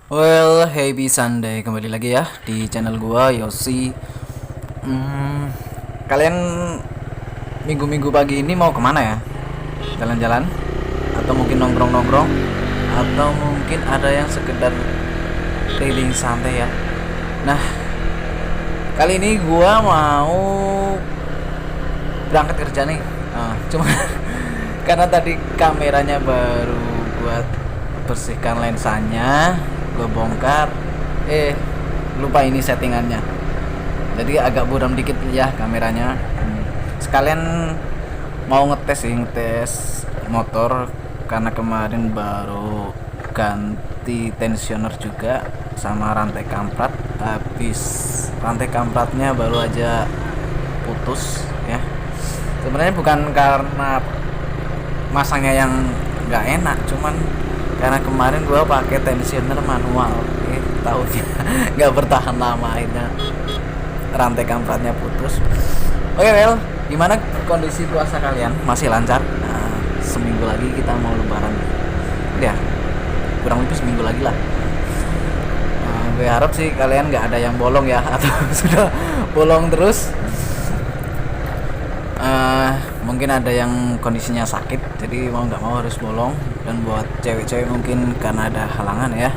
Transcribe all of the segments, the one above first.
Well, happy Sunday kembali lagi ya di channel gua Yosi. Kalian minggu-minggu pagi ini mau kemana ya? Jalan-jalan? Atau mungkin nongkrong-nongkrong? Atau mungkin ada yang sekedar keliling santai ya? Nah, kali ini gua mau berangkat kerja nih. Cuma karena tadi kameranya baru gua bersihkan lensanya, gue bongkar, lupa ini settingannya, jadi agak buram dikit ya kameranya. Sekalian mau ngetes motor karena kemarin baru ganti tensioner juga sama rantai kamprat. Habis rantai kampratnya baru aja putus ya. Sebenarnya bukan karena masangnya yang nggak enak, cuman karena kemarin gue pakai tensioner manual, taunya nggak bertahan lama, akhirnya rantai kampratnya putus. Oke, well, gimana kondisi puasa kalian? Masih lancar? Nah, seminggu lagi kita mau lebaran ya, kurang lebih seminggu lagi lah. Gue harap sih kalian nggak ada yang bolong ya, atau sudah bolong terus. Mungkin ada yang kondisinya sakit, jadi mau nggak mau harus bolong. Dan buat cewek-cewek mungkin karena ada halangan ya.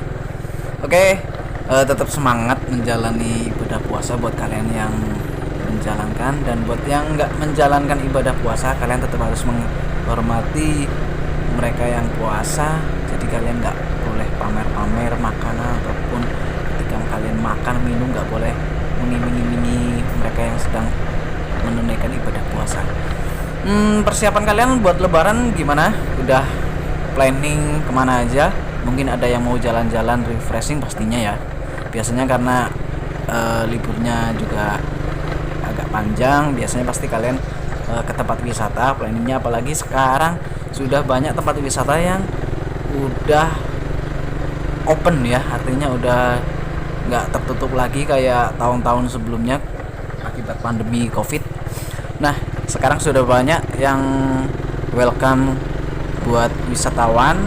Oke, tetap semangat menjalani ibadah puasa buat kalian yang menjalankan, dan buat yang nggak menjalankan ibadah puasa, kalian tetap harus menghormati mereka yang puasa. Jadi kalian nggak boleh pamer-pamer makanan, ataupun ketika kalian makan minum nggak boleh mengiming-imingi mereka yang sedang menunaikan ibadah puasa. Persiapan kalian buat lebaran gimana? Udah planning kemana aja? Mungkin ada yang mau jalan-jalan refreshing pastinya ya. Biasanya karena liburnya juga agak panjang, biasanya pasti kalian ke tempat wisata planningnya. Apalagi sekarang sudah banyak tempat wisata yang udah open ya, artinya udah nggak tertutup lagi kayak tahun-tahun sebelumnya akibat pandemi COVID. Nah, sekarang sudah banyak yang welcome buat wisatawan.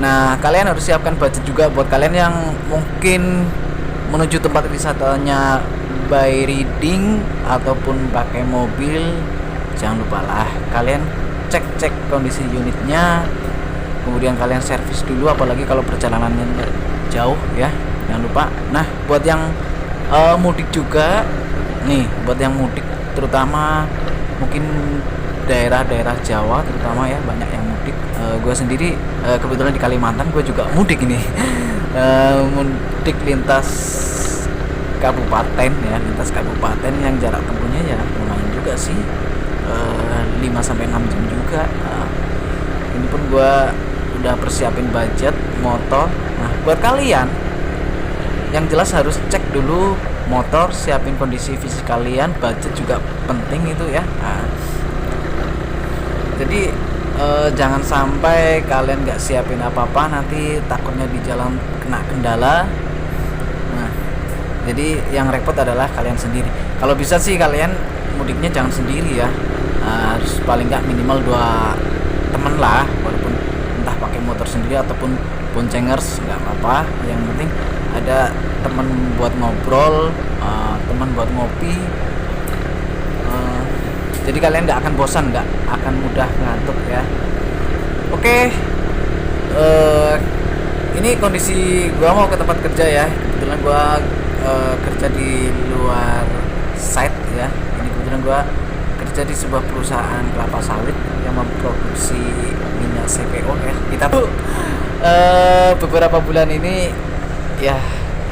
Nah, kalian harus siapkan budget juga buat kalian yang mungkin menuju tempat wisatanya by riding ataupun pakai mobil. Jangan lupa lah, kalian cek kondisi unitnya, kemudian kalian servis dulu, apalagi kalau perjalanannya jauh ya, jangan lupa. Nah, buat yang mudik juga nih, buat yang mudik terutama mungkin daerah-daerah Jawa terutama ya, banyak yang mudik. Gue sendiri kebetulan di Kalimantan, gue juga mudik ini. Mudik lintas kabupaten ya, lintas kabupaten yang jarak tempuhnya ya lumayan juga sih, 5-6 jam juga. Ini pun gue udah persiapin budget motor. Nah, buat kalian yang jelas harus cek dulu motor, siapin kondisi fisik kalian, budget juga penting itu ya. Jadi jangan sampai kalian nggak siapin apa-apa, nanti takutnya di jalan kena kendala. Nah, jadi yang repot adalah kalian sendiri. Kalau bisa sih kalian mudiknya jangan sendiri ya, harus paling nggak minimal 2 temen lah, walaupun entah pakai motor sendiri ataupun boncengers nggak apa-apa. Yang penting ada teman buat ngobrol, teman buat ngopi. Jadi kalian nggak akan bosan, nggak akan mudah ngantuk ya. Oke, ini kondisi gua mau ke tempat kerja ya. Kebetulan gua kerja di luar site ya. Ini kebetulan gua kerja di sebuah perusahaan kelapa sawit yang memproduksi minyak CPO ya. Kita tuh beberapa bulan ini ya,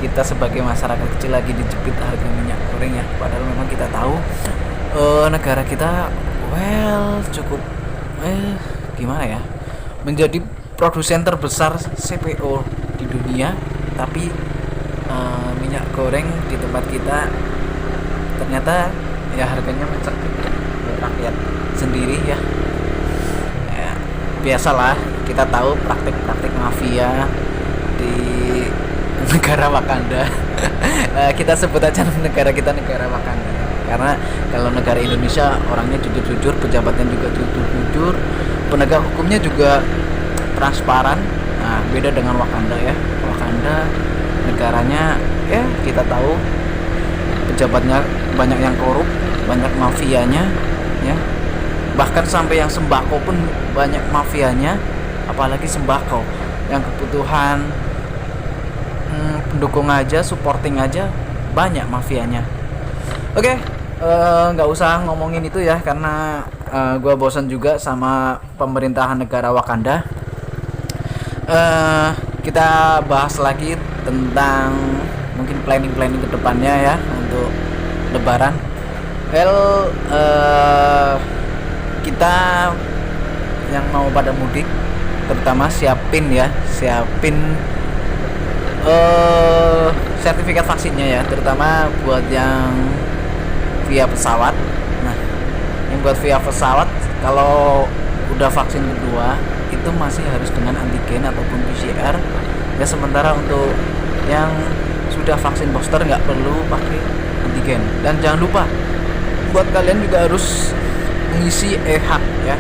kita sebagai masyarakat kecil lagi dijepit harga minyak goreng ya. Padahal memang kita tahu negara kita cukup gimana ya, menjadi produsen terbesar CPO di dunia, tapi minyak goreng di tempat kita ternyata ya harganya mencekik buat rakyat sendiri ya. Biasalah, kita tahu praktik-praktik mafia di negara Wakanda. Kita sebut aja negara kita negara Wakanda, karena kalau negara Indonesia orangnya jujur-jujur, pejabatnya juga jujur-jujur, penegak hukumnya juga transparan. Nah, beda dengan Wakanda ya. Wakanda Wakanda, negaranya ya kita tahu pejabatnya banyak yang korup, banyak mafianya ya, bahkan sampai yang sembako pun banyak mafianya, apalagi sembako yang kebutuhan pendukung aja, supporting aja banyak mafianya. Oke, nggak usah ngomongin itu ya, karena gue bosan juga sama pemerintahan negara Wakanda. Kita bahas lagi tentang mungkin planning ke depannya ya untuk Lebaran. Kita yang mau pada mudik terutama siapin sertifikat vaksinnya ya, terutama buat yang via pesawat. Nah, yang buat via pesawat kalau udah vaksin kedua itu masih harus dengan antigen ataupun PCR ya, sementara untuk yang sudah vaksin booster nggak perlu pakai antigen. Dan jangan lupa buat kalian juga harus mengisi e-hak ya.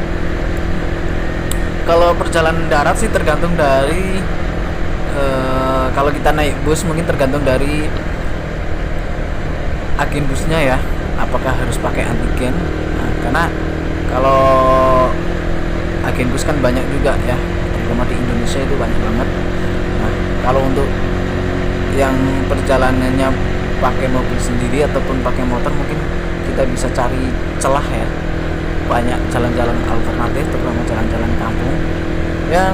Kalau perjalanan darat sih tergantung dari kalau kita naik bus mungkin tergantung dari agen busnya ya, apakah harus pakai antigen. Nah, karena kalau agen bus kan banyak juga ya, terutama di Indonesia itu banyak banget. Nah, kalau untuk yang perjalanannya pakai mobil sendiri ataupun pakai motor, mungkin kita bisa cari celah ya, banyak jalan-jalan alternatif, terutama jalan-jalan kampung yang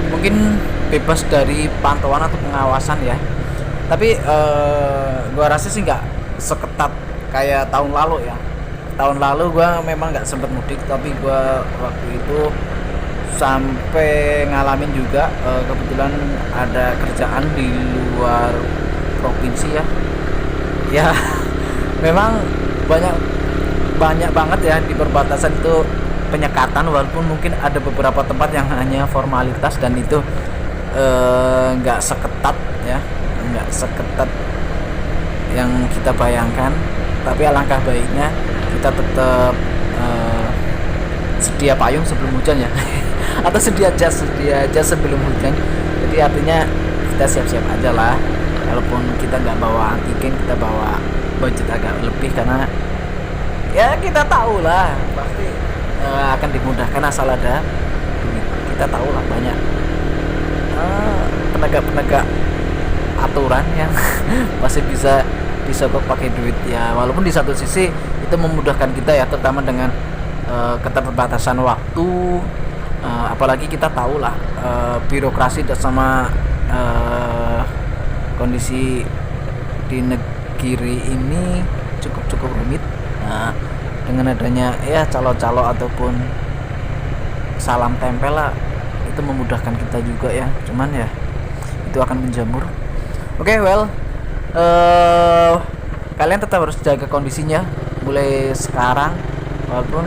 mungkin bebas dari pantauan atau pengawasan ya. Tapi gua rasa sih nggak seketat kayak tahun lalu ya. Tahun lalu gua memang nggak sempet mudik, tapi gua waktu itu sampai ngalamin juga, kebetulan ada kerjaan di luar provinsi ya. Ya memang banyak banget ya di perbatasan itu penyekatan, walaupun mungkin ada beberapa tempat yang hanya formalitas dan itu nggak seketat ya, nggak seketat yang kita bayangkan. Tapi alangkah baiknya kita tetap sedia payung sebelum hujan ya atau sedia jas sebelum hujan. Jadi artinya kita siap-siap aja lah, walaupun kita nggak bawa antigen, kita bawa budget agak lebih, karena ya kita tahu lah pasti akan dimudahkan asal ada duit. Kita tahu lah banyak penegak aturan yang masih bisa disogok pakai duit ya, walaupun di satu sisi itu memudahkan kita ya, terutama dengan keterbatasan waktu, apalagi kita tahu lah birokrasi sama kondisi di negeri ini cukup rumit. Nah, dengan adanya ya calo-calo ataupun salam tempel lah, itu memudahkan kita juga ya, cuman ya itu akan menjamur. Oke, kalian tetap harus jaga kondisinya mulai sekarang, walaupun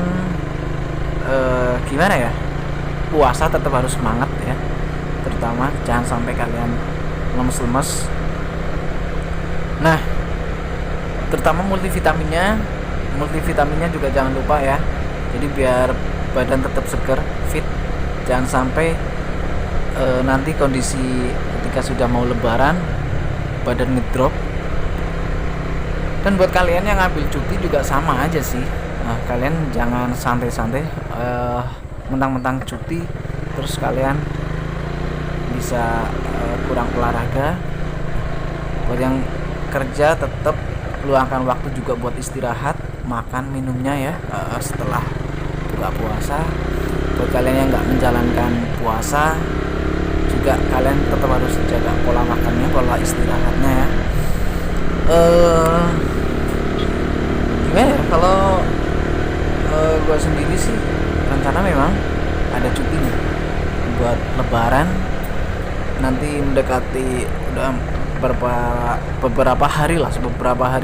gimana ya, puasa tetap harus semangat ya, terutama jangan sampai kalian lemes-lemes. Nah, terutama multivitaminnya juga jangan lupa ya, jadi biar badan tetap segar, fit. Jangan sampai nanti kondisi ketika sudah mau lebaran badan ngedrop. Dan buat kalian yang ngambil cuti juga sama aja sih. Nah, kalian jangan santai-santai mentang-mentang cuti terus kalian bisa kurang olahraga. Buat yang kerja tetap luangkan waktu juga buat istirahat, makan minumnya ya setelah buka puasa. Buat kalian yang nggak menjalankan puasa juga, kalian tetap harus jaga pola makannya, pola istirahatnya ya. Gimana ya, kalau gue sendiri sih rencana memang ada cuti nih buat lebaran, nanti mendekati udah beberapa hari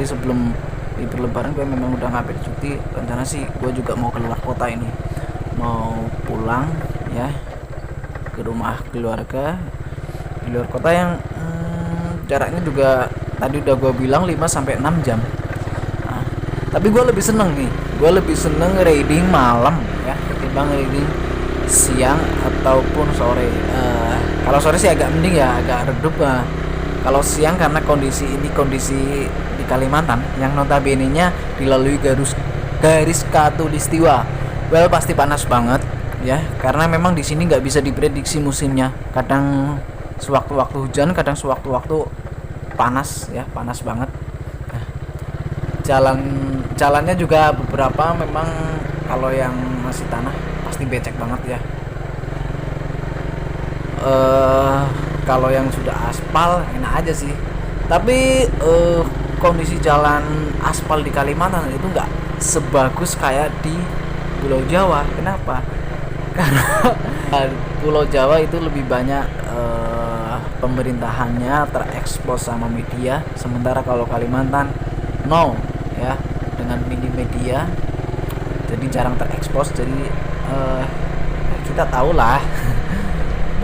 sebelum libur lebaran gue memang udah ngambil cuti. Rencana sih gue juga mau keluar kota ini, mau pulang ya ke rumah keluarga di luar kota yang jaraknya juga tadi udah gue bilang 5-6 jam. Nah, tapi gue lebih seneng raiding malam ya ketimbang raiding siang ataupun sore. Kalau sore sih agak mending ya, agak redup. Kalau siang karena kondisi di Kalimantan yang notabene-nya dilalui garis khatulistiwa. Well, pasti panas banget ya, karena memang di sini nggak bisa diprediksi musimnya. Kadang sewaktu-waktu hujan, kadang sewaktu-waktu panas ya, panas banget. Nah, jalannya juga beberapa memang kalau yang masih tanah pasti becek banget ya. Kalau yang sudah aspal enak aja sih, tapi kondisi jalan aspal di Kalimantan itu nggak sebagus kayak di Pulau Jawa. Kenapa? Karena Pulau Jawa itu lebih banyak pemerintahannya terekspos sama media, sementara kalau Kalimantan no ya, dengan minim media jadi jarang terekspos. Jadi kita tahu lah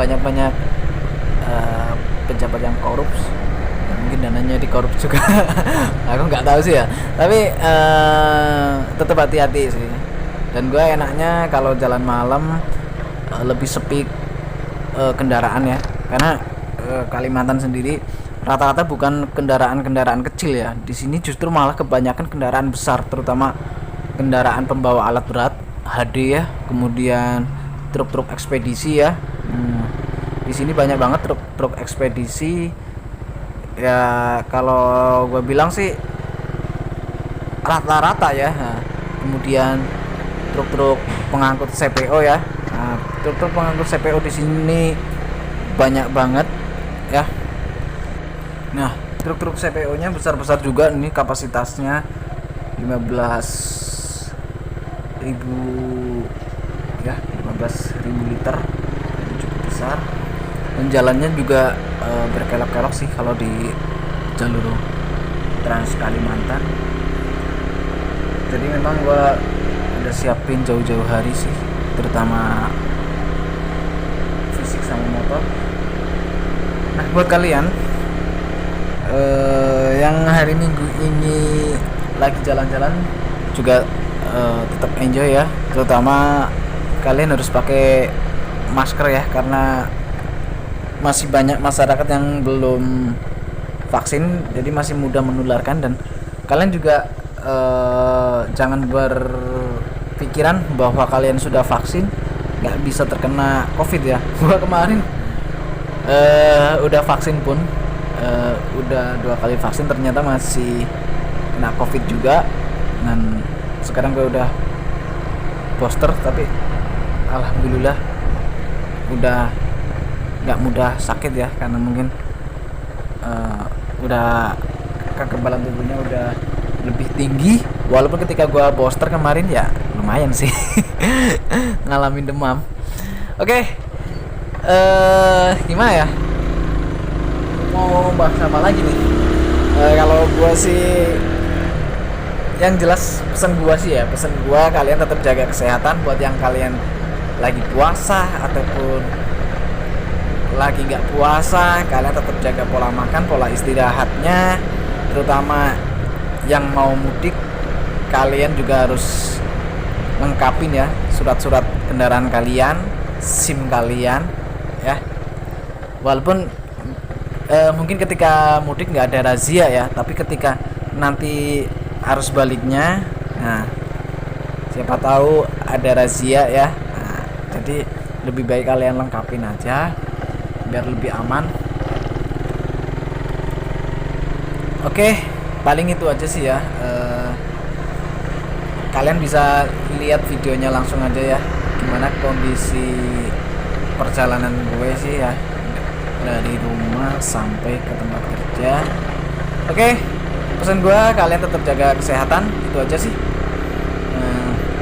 banyak pejabat yang korup, mungkin dananya dikorup juga. Aku nggak tahu sih ya, tapi tetap hati-hati sih. Dan gue enaknya kalau jalan malam lebih sepi kendaraan ya, karena Kalimantan sendiri rata-rata bukan kendaraan kecil ya. Di sini justru malah kebanyakan kendaraan besar, terutama kendaraan pembawa alat berat HD ya, kemudian truk-truk ekspedisi ya. Di sini banyak banget truk ekspedisi ya, kalau gue bilang sih rata-rata ya. Kemudian truk-truk pengangkut CPO ya. Truk-truk pengangkut CPO di sini banyak banget ya. Nah, truk-truk CPO-nya besar-besar juga, ini kapasitasnya 15.000 ya, 15.000 liter. Ini cukup besar. Dan jalannya juga berkelok-kelok sih kalau di jalur Trans Kalimantan. Jadi memang gua udah siapin jauh-jauh hari sih, terutama fisik sama motor. Nah, buat kalian yang hari Minggu ini lagi jalan-jalan juga tetap enjoy ya, terutama kalian harus pakai masker ya, karena masih banyak masyarakat yang belum vaksin, jadi masih mudah menularkan. Dan kalian juga jangan berpikiran bahwa kalian sudah vaksin nggak bisa terkena COVID ya. Gua kemarin udah vaksin pun udah 2 kali vaksin, ternyata masih kena COVID juga. Dan sekarang gue udah booster, tapi alhamdulillah udah nggak mudah sakit ya, karena mungkin udah kekebalan tubuhnya udah lebih tinggi. Walaupun ketika gua booster kemarin ya lumayan sih ngalamin demam. Oke, gimana ya, mau bahas apa lagi nih? Kalau gua sih yang jelas pesan gua kalian tetap jaga kesehatan. Buat yang kalian lagi puasa ataupun lagi nggak puasa, kalian tetap jaga pola makan, pola istirahatnya. Terutama yang mau mudik, kalian juga harus lengkapin ya surat-surat kendaraan kalian, SIM kalian ya. Walaupun mungkin ketika mudik nggak ada razia ya, tapi ketika nanti arus baliknya, nah siapa tahu ada razia ya. Nah, jadi lebih baik kalian lengkapin aja biar lebih aman. Oke, paling itu aja sih ya. Kalian bisa lihat videonya langsung aja ya, gimana kondisi perjalanan gue sih ya, dari rumah sampai ke tempat kerja. Oke, pesan gue kalian tetap jaga kesehatan, itu aja sih.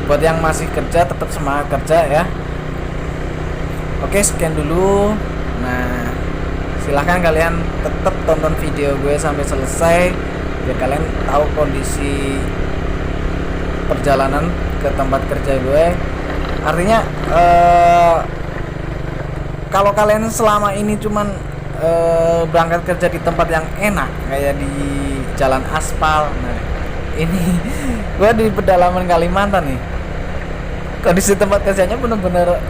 Buat yang masih kerja tetap semangat kerja ya. Oke, sekian dulu. Nah, silahkan kalian tetap tonton video gue sampai selesai biar kalian tahu kondisi perjalanan ke tempat kerja gue. Artinya kalau kalian selama ini cuman berangkat kerja di tempat yang enak kayak di jalan aspal, nah ini gue di pedalaman Kalimantan nih, kondisi tempat kerjanya bener-bener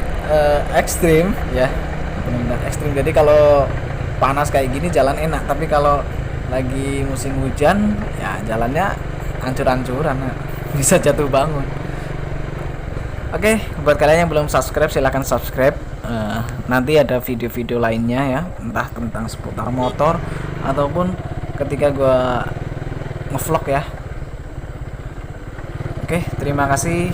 ekstrim ya, benar-benar ekstrim. Jadi kalau panas kayak gini jalan enak, tapi kalau lagi musim hujan ya jalannya hancur-hancuran, bisa jatuh bangun. Oke, buat kalian yang belum subscribe silahkan subscribe. Nanti ada video-video lainnya ya, entah tentang seputar motor ataupun ketika gua ngevlog ya. Oke, terima kasih.